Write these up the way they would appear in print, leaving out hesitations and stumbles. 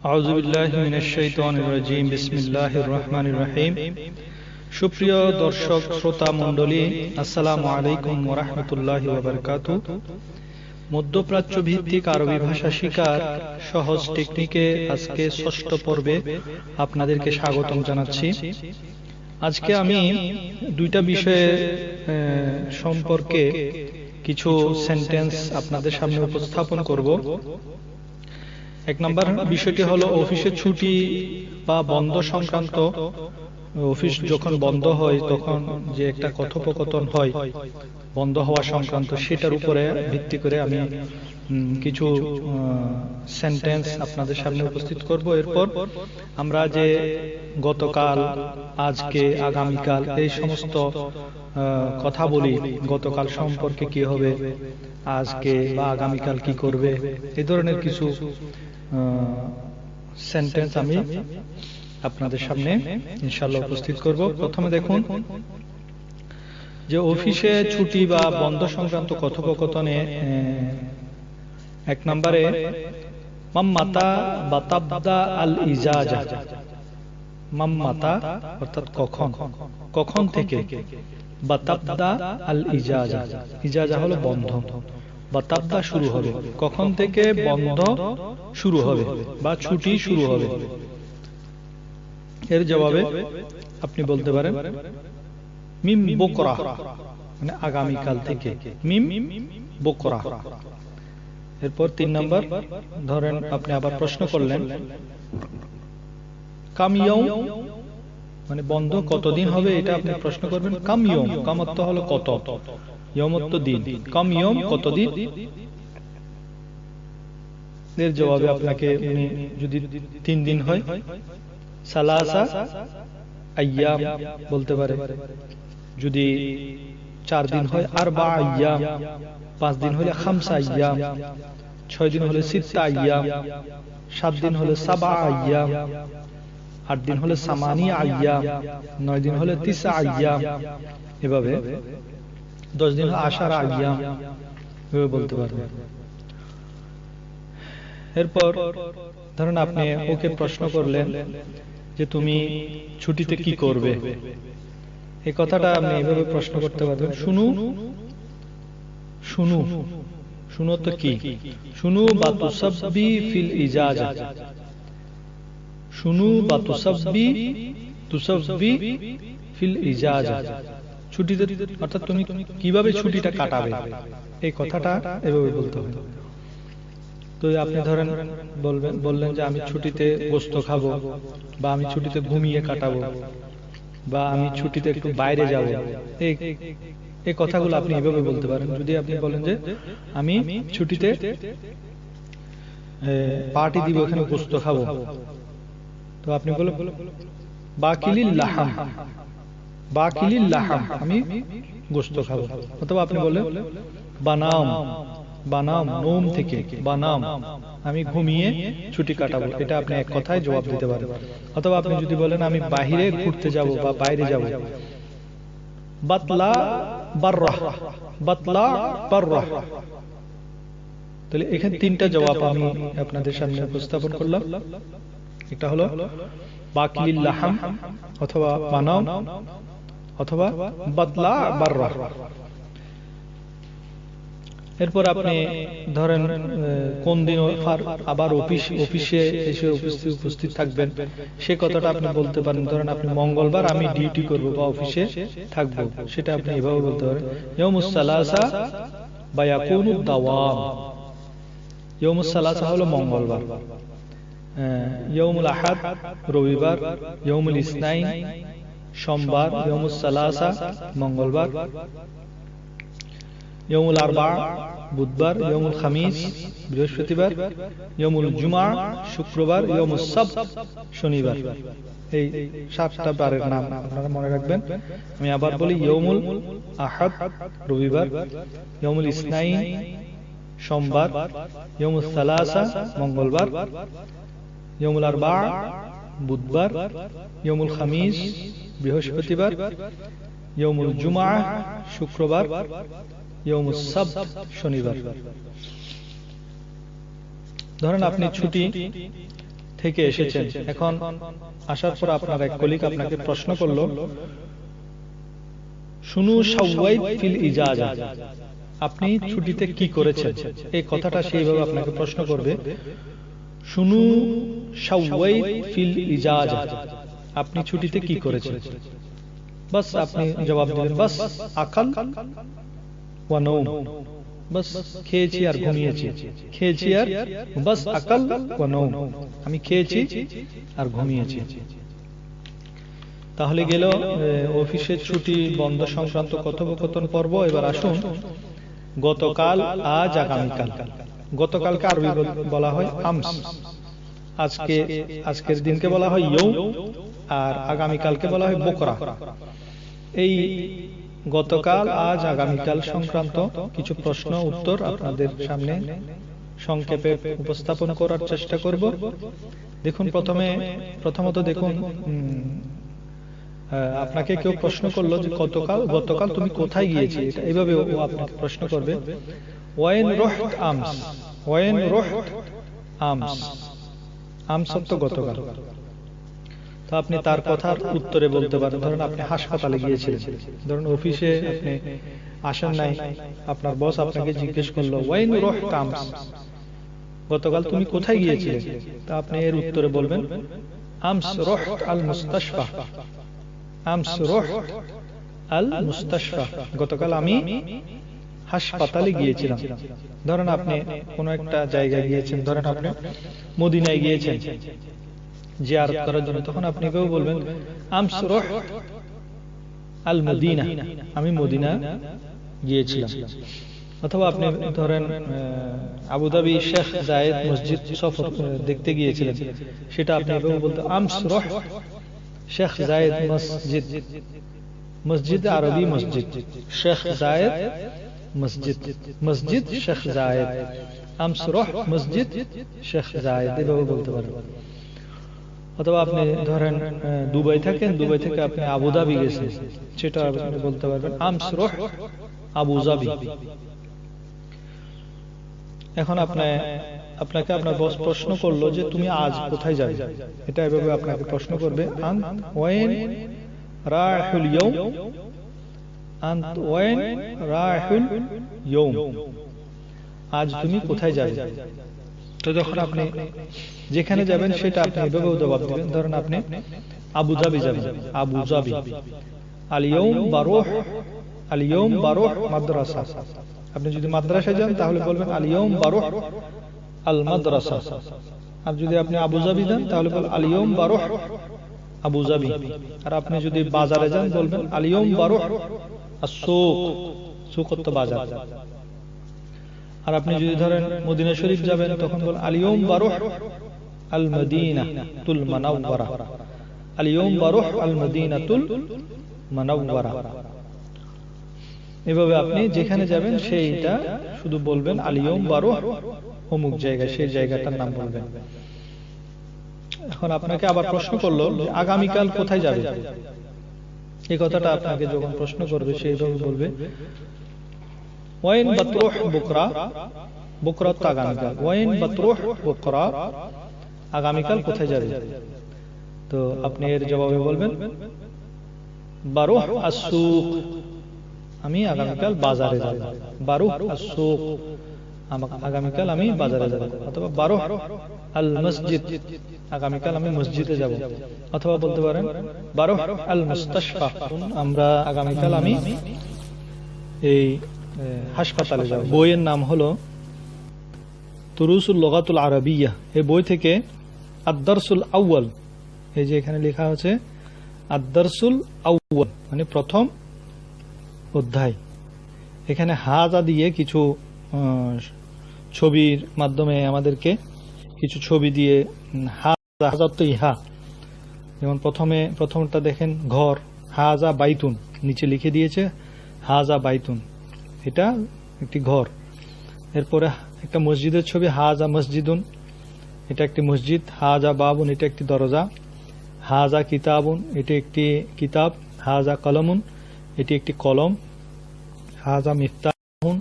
আউযু বিল্লাহি মিনাশ শাইতানির রাজীম বিসমিল্লাহির রহমানির রহিম। সুপ্রিয় দর্শক শ্রোতা মণ্ডলী, আসসালামু আলাইকুম ওয়া রাহমাতুল্লাহি ওয়া বারাকাতুহু। মধ্যপ্রাচ্য ভিত্তিক আরবি ভাষা শিখার সহজ টেকনিকে আজকে ষষ্ঠ পর্বে আপনাদেরকে স্বাগতম জানাচ্ছি। আজকে আমি দুইটা বিষয়ে সম্পর্কে কিছু সেন্টেন্স আপনাদের সামনে উপস্থাপন করব। এক নম্বর বিষয়টি হলো অফিসে ছুটি বা বন্ধ সংক্রান্ত। অফিস যখন বন্ধ হয় তখন যে একটা কথোপকথন হয় বন্ধ হওয়া সংক্রান্ত, সেটার উপরে ভিত্তি করে আমি কিছু সেন্টেন্স আপনাদের সামনে উপস্থিত করব। এরপর আমরা যে গতকাল, আজকে, আগামীকাল এই সমস্ত কথা বলি, গতকাল সম্পর্কে কি হবে, আজকে বা আগামীকাল কি করবে, এই ধরনের কিছু সেন্টেন্স আমি আপনাদের সামনে ইনশাআল্লাহ উপস্থিত করব। প্রথমে দেখুন যে অফিসে ছুটি বা বন্ধ সংক্রান্ত কথোপকথনে এক নম্বরে মাম্মাতা বাতাবদা আল ইজাজা। মাম্মাতা অর্থাৎ কখন, কখন থেকে। বাতাবদা আল ইজাজা, ইজাজা হলো বন্ধ, বাতাবদা শুরু হবে, কখন থেকে বন্ধ শুরু হবে বা ছুটি শুরু হবে। এর জবাবে আপনি বলতে পারেন মিম বুকরা, মানে আগামীকাল থেকে, মিম বুকরা। এরপর 3 নম্বর, ধরেন আপনি আবার প্রশ্ন করলেন কাম ইয়াউম, মানে বন্ধ কতদিন হবে, এটা আপনি প্রশ্ন করবেন। কাম ইয়াউম, কাম অর্থ হলো কত, ইয়াউম অর্থ দিন, কাম ইয়াউম কতদিন। এর জবাবে আপনাকে যদি 3 দিন হয় সালাসা আইয়াম বলতে পারে। যদি 4 দিন হয় আরবা আইয়াম, 5 দিন হলে খামসা আইয়াম, 6 দিন হলে সিত্তা আইয়াম, 7 দিন হলে সাবা আইয়াম, 8 দিন হলে সামানিয়া আইয়াম, 9 দিন হলে তিসা আইয়াম, এভাবে 10 দিন হলে আশারা আইয়াম, এভাবে বলতে পারবেন। এরপর ধরুন আপনি ওকে প্রশ্ন করলেন যে তুমি ছুটিতে কি করবে, এই কথাটা আপনি এভাবে প্রশ্ন করতে পারবেন। শুনু, শুনু, শুনো তো কি, শুনু বা তুসাব্বি ফিল ইজাজা, শুনু বা তুসাব্বি, তুসাব্বি ফিল ইজাজা, ছুটিতে অর্থাৎ তুমি কিভাবে ছুটিটা কাটাবে, এই কথাটা এভাবে বলতে হবে। তো আপনি ধরেন বললেন যে আমি ছুটিতে গোশত খাবো, বা আমি ছুটিতে ঘুমিয়ে কাটাবো, বা আমি ছুটিতে একটু বাইরে যাব, এই কথাগুলো আপনি এভাবে বলতে পারেন। যদি আপনি বলেন যে আমি ছুটিতে পার্টি দিব, এখানে গোশত খাবো, তো আপনি বলেন বাকিলিল লাহাম, বাকিলিল লাহাম, আমি গোশত খাবো। অথবা আপনি বলেন বানাম, বানাম নোম থেকে, বানাম আমি ঘুমিয়ে ছুটি কাটাবো, এটা আপনি এক কথায় জবাব দিতে পারেন। অথবা আপনি যদি বলেন আমি বাহিরে ঘুরতে যাব বা বাইরে যাব, বাতলা বাররা, বাতলা বাররা। তাহলে এখানে 3টা জবাব আমি আপনাদের সামনে উপস্থাপন করলাম। এটা হলো বাকিলিল লাহাম, অথবা বানাম, অথবা বাতলা বাররা। এরপর আপনি ধরেন কোন দিন আবার অফিসে এসে উপস্থিত থাকবেন, সে কথাটা আপনি বলতে পারেন। ধরেন আপনি মঙ্গলবার আমি ডিউটি করব বা অফিসে থাকবো, সেটা আপনি এভাবে বলতে পারেন ইয়াউমুস সালাসা বা ইয়াকুনুদ দাওয়াম। ইয়াউমুস সালাসা হলো মঙ্গলবার, ইয়াউমুল আহাদ রবিবার, ইয়াউমুল ইসনাইন সোমবার, ইয়াউমুস সালাসা মঙ্গলবার, ইয়াউমুল আরবা বুধবার, ইয়াউমুল খামিস বৃহস্পতিবার, ইয়াউমুল জুমআ শুক্রবার, ইয়াউমুস সাবত শনিবার। এই 7টা বারের নাম আপনারা মনে রাখবেন। আমি আবার বলি ইয়াউমুল আহাদ রবিবার, ইয়াউমুল ইসনাইন সোমবার, ইয়াউমুস সালাসা মঙ্গলবার, ইয়াউমুল আরবা বুধবার, ইয়াউমুল খামিস বৃহস্পতিবার, ইয়াউমুল জুমআ শুক্রবার, ইয়াউমুস সাবত শনিবার। ধরেন আপনি ছুটি থেকে এসেছেন। এখন আসার পর আপনার এক কলিগ আপনাকে প্রশ্ন করলো, শুনু সাওয়াইত ফিল ইজাজা, আপনি ছুটিতে কি করেছেন? এই কথাটা সেইভাবে আপনাকে প্রশ্ন করবে, শুনু সাওয়াইত ফিল ইজাজা, আপনি ছুটিতে কি করেছেন? বাস আপনি জবাব দিবেন, বাস আকাল ওয়া নওম, বাস খেয়েছি আর ঘুমিয়েছি, খেয়েছি আর বাস আকাল ওয়া নওম, আমি খেয়েছি আর ঘুমিয়েছি। তাহলে গেল অফিসের ছুটি বন্ধ সংক্রান্ত কথোপকথন পর্ব। এবার আসুন গতকাল, আজ, আগামীকাল। গতকালকে আরবি বলা হয় আমস, আজকের দিনকে বলা হয় ইয়ৌম, আর আগামীকালকে বলা হয় বুকরা। এই গতকাল, আজ, আগামীকাল সংক্রান্ত কিছু প্রশ্ন উত্তর আপনাদের সামনে সংক্ষেপে উপস্থাপন করার চেষ্টা করব। দেখুন, প্রথমত দেখুন, আপনাকে কেউ প্রশ্ন করলো যে গতকাল তুমি কোথায় গিয়েছিলে, এটা এইভাবে ও আপনাকে প্রশ্ন করবে, ওয়াইন রুহত আমস, ওয়াইন রুহত আমস, আমস তো গতকাল। তো আপনি তার কথার উত্তরে বলতে পারেন, ধরুন আপনি হাসপাতালে গিয়েছিলেন, ধরুন অফিসে আপনি আসেন নাই, আপনার বস আপনাকে জিজ্ঞেস করলো ওয়াইন রুহত আমস, গতকাল তুমি কোথায় গিয়েছিলে? তা আপনি এর উত্তরে বলবেন আমস রুহত আল মুস্তাশফা, আমস রুহত আল মুস্তাশফা, গতকাল আমি হাসপাতালে গিয়েছিলাম। ধরেন আপনি কোন একটা জায়গায় গিয়েছেন, ধরেন আপনি মদিনায় গিয়েছেন জিয়ারত করার জন্য, তখন আপনি কেউ বলবেন আমস রুহত আল মদিনা, আমি মদিনা গিয়েছিলাম। অথবা আপনি ধরেন আবুধাবি শেখ জায়েদ মসজিদ সফর দেখতে গিয়েছিলেন, সেটা আপনি বলতে আমস রুহত শেখ জায়েদ মসজিদ, মসজিদ আরবি মসজিদ, শেখ জায়েদ মসজিদ, মসজিদ শেখ জায়েদ, আমস রুহত মসজিদ শেখ জায়েদ, এভাবে বলতে পারেন। অথবা আপনি ধরেন দুবাই থাকেন, দুবাই থেকে আপনি আবুধাবি গেছেন, সেটা আপনি বলতে পারবেন আমস রুহত আবুধাবি। এখন আপনাকে আপনার বস প্রশ্ন করলো যে তুমি আজ কোথায় যাবে, এটা এভাবে আপনাকে প্রশ্ন করবে, আন্ত ওয়াইন রাহিল ইয়ৌম, আন্ত ওয়াইন রাহিল ইয়ৌম, আজ তুমি কোথায় যাবে? তো যখন আপনি যেখানে যাবেন সেটা আপনি এভাবেও জবাব দিবেন। ধরেন আপনি আবুধাবি যাবেন, আবুধাবি, আল ইয়ৌম বারুহ, আল ইয়ৌম বারুহ মাদ্রাসা। আপনি যদি মাদ্রাসায় যান তাহলে বলবেন আল ইয়ৌম বারুহ আল মাদ্রাসা। আর যদি আপনি আবুধাবি যান তাহলে বলবেন আল ইয়ৌম বারুহ আবুধাবি। আর আপনি যদি বাজারে যান বলবেন আল ইয়ৌম বারুহ আস-সুক, সুক তো বাজার। আর আপনি যদি ধরেন মদিনা শরীফ যাবেন তখন বলেন আল ইয়ৌম বারুহ আল মদিনাতুল মুনাওয়ারা, আল ইয়ৌম বারুহ আল মদিনাতুল মুনাওয়ারা। এভাবে আপনি যেখানে যাবেন সেইটা শুধু বলবেন আল ইয়ৌম বারুহ অমুক জায়গায়, সেই জায়গাটার নাম বলবেন। এখন আপনাকে আবার প্রশ্ন করলো যে আগামীকাল কোথায় যাবে, এই কথাটা আপনাকে যখন প্রশ্ন করবে সেইভাবে বলবে ওয়াইন বাতরুহ বুকরা, বুকরা তো আগামীকাল, ওয়াইন বাতরুহ বুকরা, আগামীকাল কোথায় যাবে? তো আপনি এর জবাবে বলবেন বারুহ আস-সুক, আমি আগামীকাল বাজারে যাব, বারুহ আস-সুক, আগামীকাল আমি বাজারে যাব। অথবা বারুহ আল মসজিদ, আগামীকাল আমি মসজিদে যাব। অথবা বলতে পারেন বারুহ আল মুস্তাশফা, আমরা আগামীকাল আমি এই হাসপাতালে যাব। বইয়ের নাম হলো তুরুসুল লুগাতুল আরাবিয়্যাহ। এই বই থেকে আদ-দারসুল আউয়াল, এই যে এখানে লেখা আছে আদ-দারসুল আউয়াল মানে প্রথম অধ্যায়, এখানে হাজা দিয়ে কিছু ছবির মাধ্যমে আমাদেরকে কিছু ছবি দিয়ে হাজা তো ইহা, যেমন প্রথমটা দেখেন ঘর, হাজা বাইতুন, নিচে লিখে দিয়েছে হাজা বাইতুন, এটা একটি ঘর। এরপরে একটা মসজিদের ছবি, হাজা মসজিদুন, এটা একটি মসজিদ। হাজা বাবুন, এটা একটি দরজা। হাজা কিতাবুন, এটি একটি কিতাব। হাজা কলমুন, এটি একটি কলম। হাজা মিফতাহুন,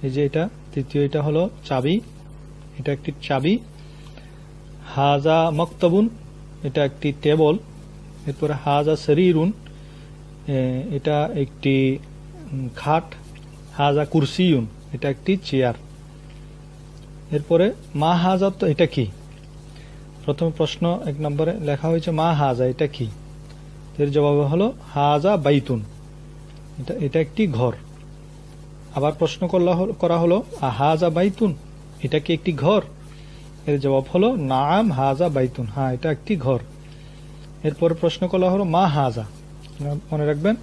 এই যে এটা তৃতীয়, এটা হলো চাবি, এটা একটি চাবি। হাজা মক্তবুন, এটা একটি টেবল। এরপরে হাজা শরীরুন, এটা একটি খাট। হাজা কুরসিউন, এটা একটি চেয়ার। এরপরে মা হাজা, তো এটা কি? প্রথম প্রশ্ন 1 নম্বরে লেখা হয়েছে মা হাজা, এটা কি? এর জবাব হলো হাজা বাইতুন, এটা একটি ঘর। আবার প্রশ্ন করা হলো হাজা বাইতুন, এটা কি একটি ঘর? এর জবাব হলো নাম হাজা বাইতুন, হ্যাঁ এটা একটি ঘর। এরপরে প্রশ্ন করা হলো মা হাজা, মনে রাখবেন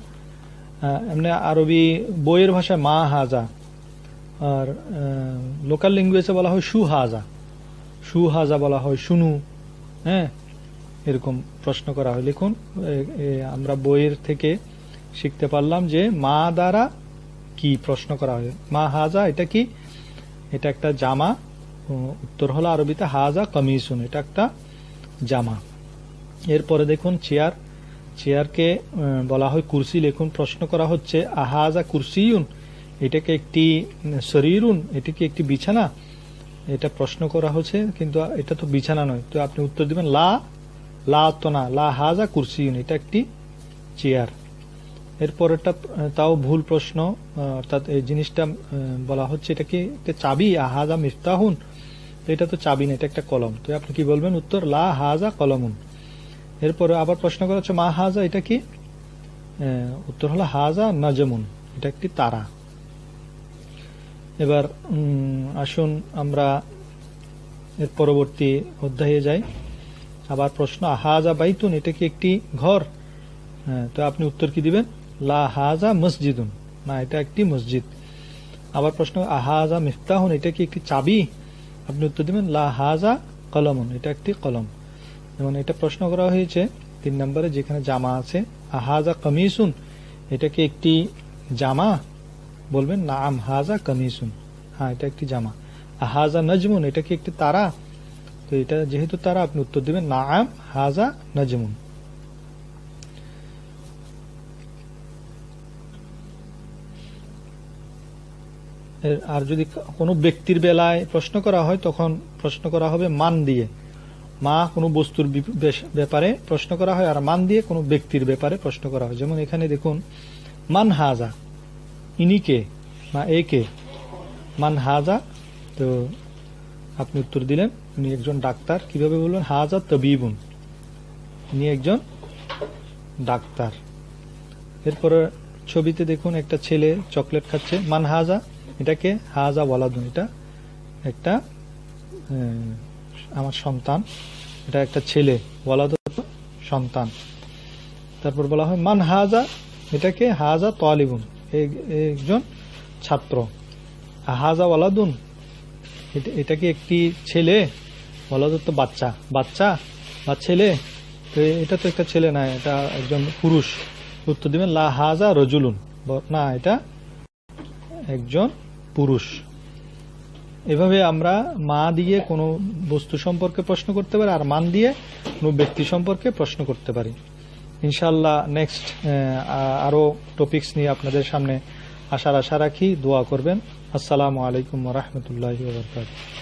এমনি আরবি বইয়ের ভাষায় মা হাজা, আর লোকাল ল্যাঙ্গুয়েজে বলা হয় সু হাজা বলা হয়, শুনু। হ্যাঁ, এরকম প্রশ্ন করা হয়। লিখুন, আমরা বইয়ের থেকে শিখতে পারলাম যে মা দ্বারা কি প্রশ্ন করা হয়। মা হাজা, এটা কি? এটা একটা জামা। উত্তর হলো আরবিতে হাজা কামিসুন, এটা একটা জামা। এরপরে দেখুন চেয়ারকে বলা হয় কুরসি। লিখুন, প্রশ্ন করা হচ্ছে আহাজা কুরসিউন, এটাকে একটি শরীরুন, এটা কি একটি বিছানা? এটা প্রশ্ন করা হচ্ছে, কিন্তু এটা তো বিছানা নয়। তো আপনি উত্তর দিবেন লা তো না, লা হাজা কুরসিউন, এটা একটি চেয়ার। এরপরেরটা তাও ভুল প্রশ্ন, অর্থাৎ এই জিনিসটা বলা হচ্ছে এটা কি একটা চাবি? আহাজা মিফতাহুন, তো এটা তো চাবি না, এটা একটা কলম। তো আপনি কি বলবেন? উত্তর লা হাজা কলমুন। এরপরে আবার প্রশ্ন করা হচ্ছে মা হাজা, এটা কি? উত্তর হলো হাজা নাজমুন, এটা একটি তারা। এবার আসুন আমরা এর পরবর্তী অধ্যায়ে যাই। আবার প্রশ্ন হাজা বাইতুন, এটা কি একটি ঘর? তো আপনি উত্তর কি দিবেন? লা হাজা মসজিদুন, না এটা একটি মসজিদ। আবার প্রশ্ন আহাজা মিফতাহুন, এটা কি একটি চাবি? আপনি উত্তর দিবেন লা হাজা কলমুন, এটা একটি কলম। যেমন এটা প্রশ্ন করা হয়েছে 3 নম্বরে, যেখানে জামা আছে। আহাজা কামিসুন, এটা কি একটি জামা? বলবেন নাম হাজা কামিসুন, হ্যাঁ এটা একটি জামা। আহাজা নজমুন, এটা কি একটি তারা? তো এটা যেহেতু তারা, আপনি উত্তর দিবেন নাম হাজা নজমুন। আর যদি কোনো ব্যক্তির বেলায় প্রশ্ন করা হয়, তখন প্রশ্ন করা হবে মান দিয়ে। মা কোনো বস্তুর ব্যাপারে প্রশ্ন করা হয়, আর মান দিয়ে কোনো ব্যক্তির ব্যাপারে প্রশ্ন করা হয়। যেমন এখানে দেখুন, মান হাজা, ইনি কে বা এ কে? মান হাজা, তো আপনি উত্তর দিলেন উনি একজন ডাক্তার। কিভাবে বলবেন? হাজা তবিবুন, ইনি একজন ডাক্তার। এরপরে ছবিতে দেখুন একটা ছেলে চকলেট খাচ্ছে। মান হাজা, এটাকে হাজা ওয়ালাদুন, এটা একটা আমার সন্তান, এটা একটা ছেলে, ওয়ালাদ সন্তান। তারপর বলা হয় মান হাজা, এটাকে হাজা তালিবুন, একজন ছাত্র। হাজা ওয়ালাদুন, এটাকে একটি ছেলে, ওয়ালাদ তো বাচ্চা বা ছেলে, তো এটা তো একটা ছেলে না, এটা একজন পুরুষ। উত্তর দিবেন লা হাজা রজুলুন, না এটা একজন পুরুষ। এভাবে আমরা মা দিয়ে কোনো বস্তু সম্পর্কে প্রশ্ন করতে পারি, আর মান দিয়ে কোনো ব্যক্তি সম্পর্কে প্রশ্ন করতে পারি। ইনশাআল্লাহ নেক্সট আরো টপিকস নিয়ে আপনাদের সামনে আসার আশা রাখি। দোয়া করবেন। আসসালামু আলাইকুম ওয়া রাহমাতুল্লাহি ওয়া বারাকাতুহু।